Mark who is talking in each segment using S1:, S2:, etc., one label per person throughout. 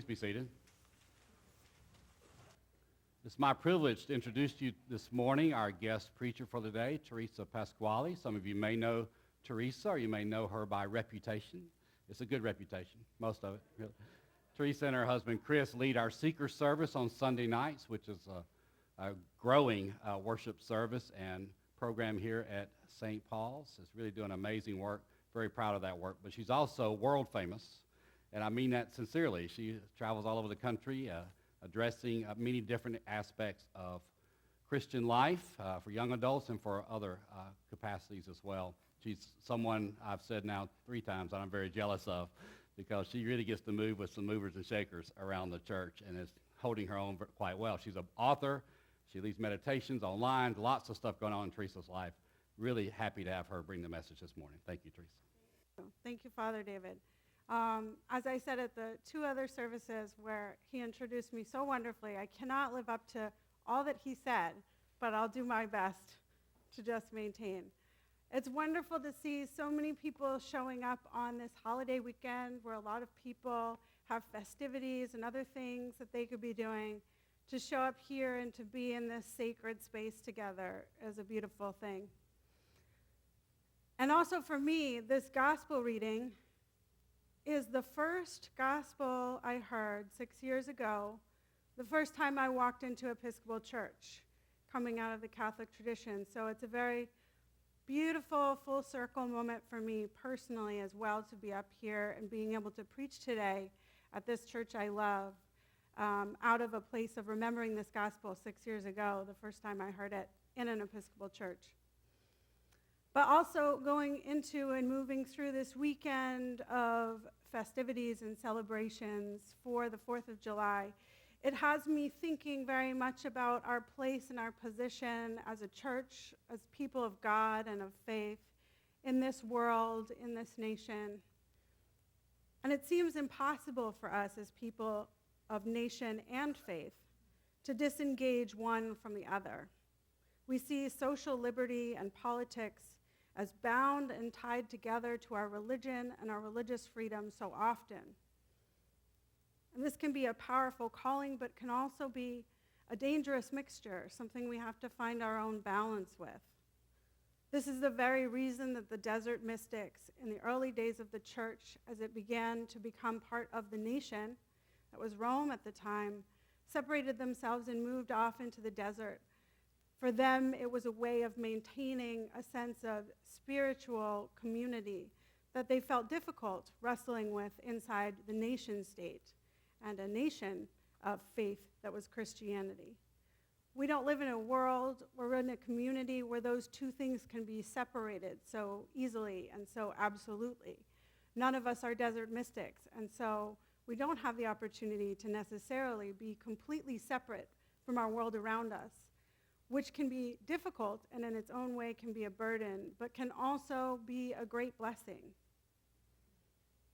S1: Please be seated. It's my privilege to introduce to you this morning our guest preacher for the day, Teresa Pasquale. Some of you may know Teresa, or you may know her by reputation. It's a good reputation, most of it, really. Teresa and her husband, Chris, lead our seeker service on Sunday nights, which is a growing worship service and program here at St. Paul's. It's really doing amazing work. Very proud of that work. But she's also world famous, and I mean that sincerely. She travels all over the country, addressing many different aspects of Christian life for young adults and for other capacities as well. She's someone I've said now 3 times that I'm very jealous of, because she really gets to move with some movers and shakers around the church and is holding her own quite well. She's an author. She leads meditations online, lots of stuff going on in Teresa's life. Really happy to have her bring the message this morning. Thank you, Teresa.
S2: Thank you, Father David. As I said at the 2 other services where he introduced me so wonderfully, I cannot live up to all that he said, but I'll do my best to just maintain. It's wonderful to see so many people showing up on this holiday weekend where a lot of people have festivities and other things that they could be doing. To show up here and to be in this sacred space together is a beautiful thing. And also for me, this gospel reading is the first gospel I heard 6 years ago, the first time I walked into Episcopal Church, coming out of the Catholic tradition. So it's a very beautiful full circle moment for me personally as well, to be up here and being able to preach today at this church I love, out of a place of remembering this gospel 6 years ago, the first time I heard it in an Episcopal church. But also going into and moving through this weekend of festivities and celebrations for the 4th of July, it has me thinking very much about our place and our position as a church, as people of God and of faith in this world, in this nation. And it seems impossible for us as people of nation and faith to disengage one from the other. We see social liberty and politics as bound and tied together to our religion and our religious freedom so often. And this can be a powerful calling, but can also be a dangerous mixture, something we have to find our own balance with. This is the very reason that the desert mystics in the early days of the church, as it began to become part of the nation, that was Rome at the time, separated themselves and moved off into the desert. For them, it was a way of maintaining a sense of spiritual community that they felt difficult wrestling with inside the nation state and a nation of faith that was Christianity. We don't live in a world, we're in a community where those 2 things can be separated so easily and so absolutely. None of us are desert mystics, and so we don't have the opportunity to necessarily be completely separate from our world around us, which can be difficult and in its own way can be a burden, but can also be a great blessing.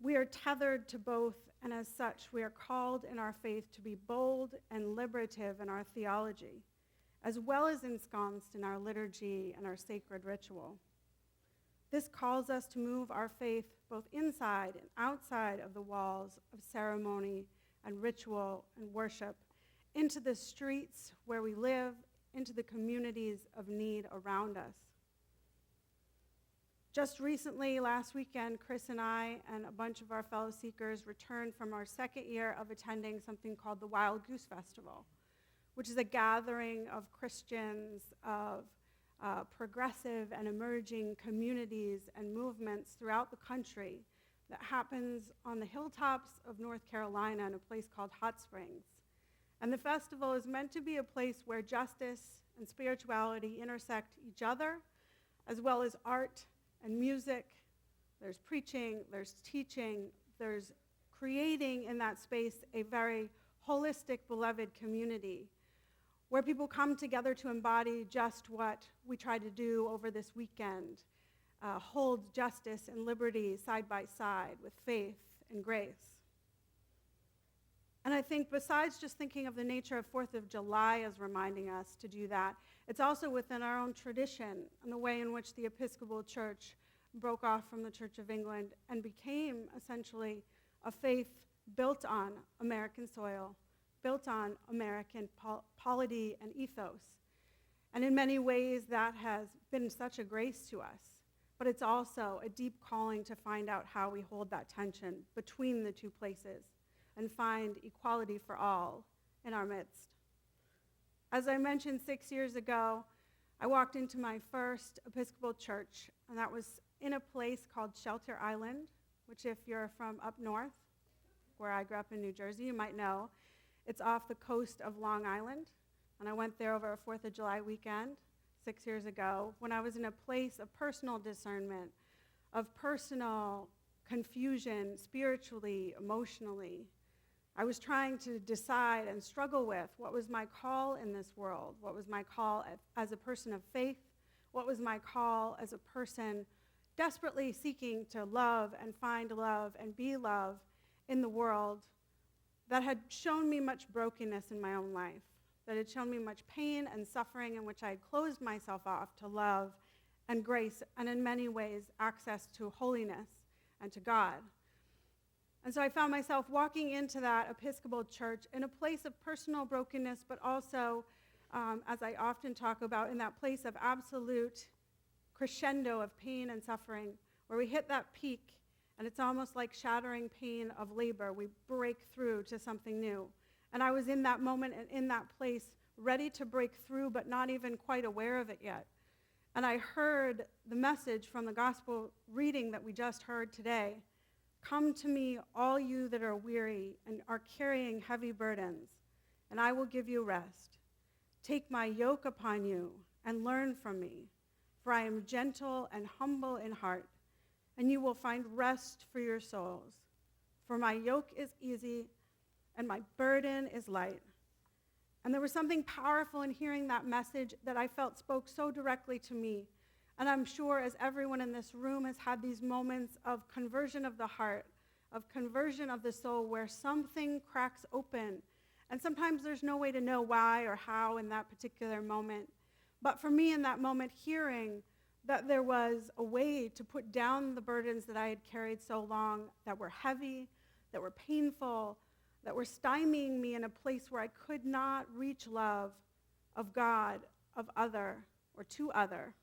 S2: We are tethered to both, and as such, we are called in our faith to be bold and liberative in our theology, as well as ensconced in our liturgy and our sacred ritual. This calls us to move our faith both inside and outside of the walls of ceremony and ritual and worship, into the streets where we live, into the communities of need around us. Just recently, last weekend, Chris and I and a bunch of our fellow seekers returned from our 2nd year of attending something called the Wild Goose Festival, which is a gathering of Christians, of progressive and emerging communities and movements throughout the country that happens on the hilltops of North Carolina in a place called Hot Springs. And the festival is meant to be a place where justice and spirituality intersect each other, as well as art and music. There's preaching, there's teaching, there's creating in that space a very holistic, beloved community where people come together to embody just what we try to do over this weekend, hold justice and liberty side by side with faith and grace. And I think besides just thinking of the nature of 4th of July as reminding us to do that, it's also within our own tradition and the way in which the Episcopal Church broke off from the Church of England and became essentially a faith built on American soil, built on American polity and ethos. And in many ways, that has been such a grace to us. But it's also a deep calling to find out how we hold that tension between the two places and find equality for all in our midst. As I mentioned, 6 years ago, I walked into my first Episcopal church, and that was in a place called Shelter Island, which if you're from up north, where I grew up in New Jersey, you might know. It's off the coast of Long Island, and I went there over a 4th of July weekend 6 years ago when I was in a place of personal discernment, of personal confusion, spiritually, emotionally. I was trying to decide and struggle with what was my call in this world, what was my call as a person of faith, what was my call as a person desperately seeking to love and find love and be love in the world that had shown me much brokenness in my own life, that had shown me much pain and suffering in which I had closed myself off to love and grace and in many ways access to holiness and to God. And so I found myself walking into that Episcopal church in a place of personal brokenness, but also, as I often talk about, in that place of absolute crescendo of pain and suffering, where we hit that peak, and it's almost like shattering pain of labor. We break through to something new. And I was in that moment and in that place, ready to break through, but not even quite aware of it yet. And I heard the message from the gospel reading that we just heard today. Come to me, all you that are weary and are carrying heavy burdens, and I will give you rest. Take my yoke upon you and learn from me, for I am gentle and humble in heart, and you will find rest for your souls. For my yoke is easy and my burden is light. And there was something powerful in hearing that message that I felt spoke so directly to me. And I'm sure as everyone in this room has had these moments of conversion of the heart, of conversion of the soul, where something cracks open. And sometimes there's no way to know why or how in that particular moment. But for me in that moment, hearing that there was a way to put down the burdens that I had carried so long, that were heavy, that were painful, that were stymieing me in a place where I could not reach love of God, of other, or to other.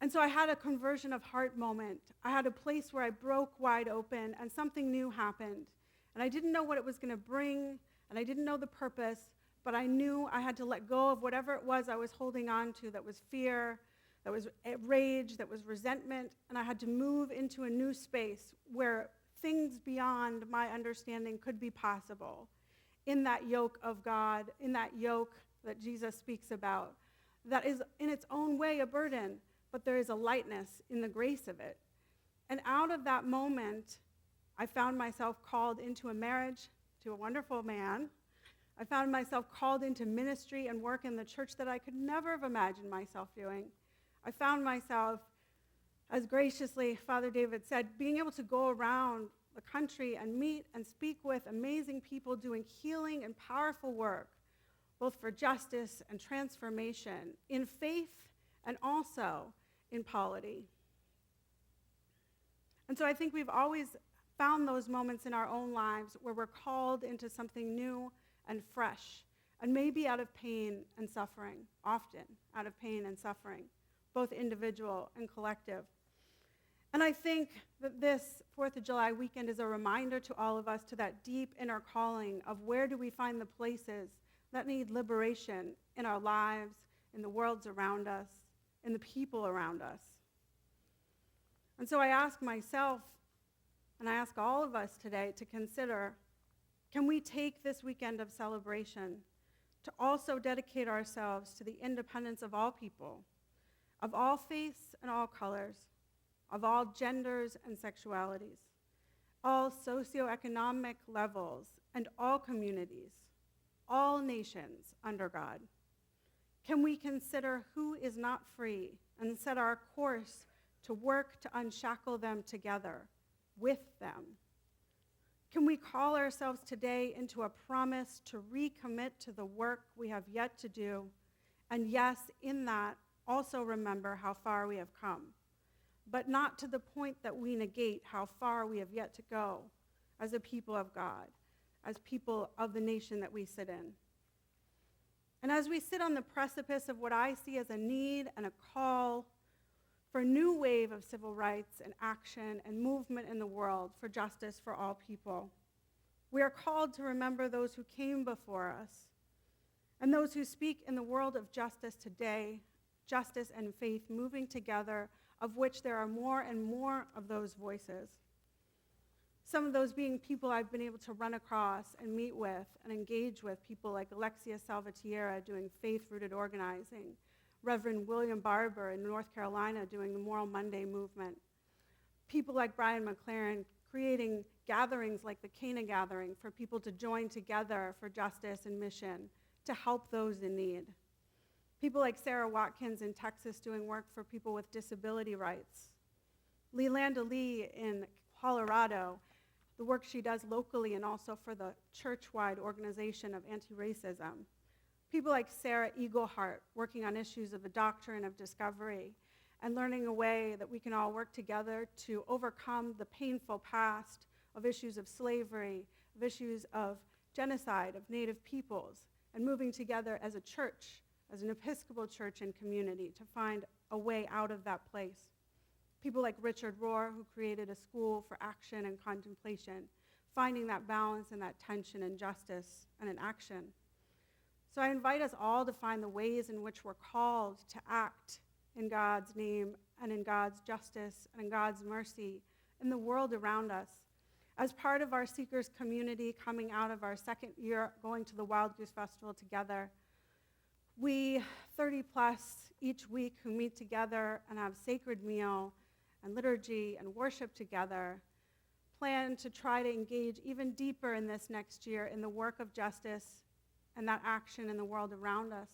S2: And so I had a conversion of heart moment. I had a place where I broke wide open and something new happened. And I didn't know what it was going to bring, and I didn't know the purpose, but I knew I had to let go of whatever it was I was holding on to, that was fear, that was rage, that was resentment, and I had to move into a new space where things beyond my understanding could be possible in that yoke of God, in that yoke that Jesus speaks about, that is in its own way a burden, but there is a lightness in the grace of it. And out of that moment, I found myself called into a marriage to a wonderful man. I found myself called into ministry and work in the church that I could never have imagined myself doing. I found myself, as graciously Father David said, being able to go around the country and meet and speak with amazing people doing healing and powerful work, both for justice and transformation, in faith and also in polity. And so I think we've always found those moments in our own lives where we're called into something new and fresh, and maybe out of pain and suffering, often out of pain and suffering, both individual and collective. And I think that this 4th of July weekend is a reminder to all of us to that deep inner calling of where do we find the places that need liberation in our lives, in the worlds around us, in the people around us. And so I ask myself, and I ask all of us today to consider, can we take this weekend of celebration to also dedicate ourselves to the independence of all people, of all faiths and all colors, of all genders and sexualities, all socioeconomic levels and all communities, all nations under God? Can we consider who is not free and set our course to work to unshackle them together with them? Can we call ourselves today into a promise to recommit to the work we have yet to do, and yes, in that, also remember how far we have come, but not to the point that we negate how far we have yet to go, as a people of God, as people of the nation that we sit in. And as we sit on the precipice of what I see as a need and a call for a new wave of civil rights and action and movement in the world for justice for all people, we are called to remember those who came before us and those who speak in the world of justice today, justice and faith moving together, of which there are more and more of those voices. Some of those being people I've been able to run across and meet with and engage with, people like Alexia Salvatierra doing faith-rooted organizing, Reverend William Barber in North Carolina doing the Moral Monday movement, people like Brian McLaren creating gatherings like the Cana Gathering for people to join together for justice and mission to help those in need. People like Sarah Watkins in Texas doing work for people with disability rights. Leilanda Lee in Colorado, the work she does locally and also for the church-wide organization of anti-racism. People like Sarah Eaglehart working on issues of the doctrine of discovery and learning a way that we can all work together to overcome the painful past of issues of slavery, of issues of genocide of Native peoples, and moving together as a church, as an Episcopal church and community to find a way out of that place. People like Richard Rohr, who created a school for action and contemplation, finding that balance and that tension in justice and in action. So I invite us all to find the ways in which we're called to act in God's name and in God's justice and in God's mercy in the world around us. As part of our Seekers community coming out of our second year going to the Wild Goose Festival together, we 30 plus each week who meet together and have sacred meal and liturgy and worship together plan to try to engage even deeper in this next year in the work of justice and that action in the world around us.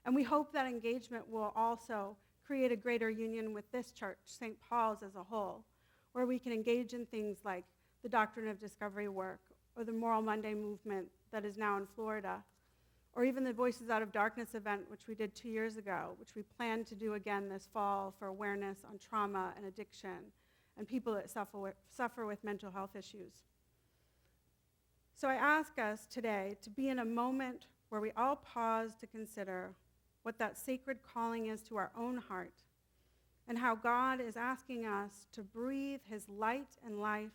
S2: And we hope that engagement will also create a greater union with this church, St. Paul's as a whole, where we can engage in things like the doctrine of discovery work or the Moral Monday movement that is now in Florida, or even the Voices Out of Darkness event, which we did 2 years ago, which we plan to do again this fall for awareness on trauma and addiction and people that suffer with mental health issues. So I ask us today to be in a moment where we all pause to consider what that sacred calling is to our own heart and how God is asking us to breathe his light and life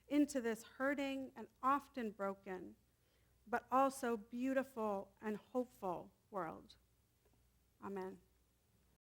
S2: into this hurting and often broken, but also beautiful and hopeful world. Amen.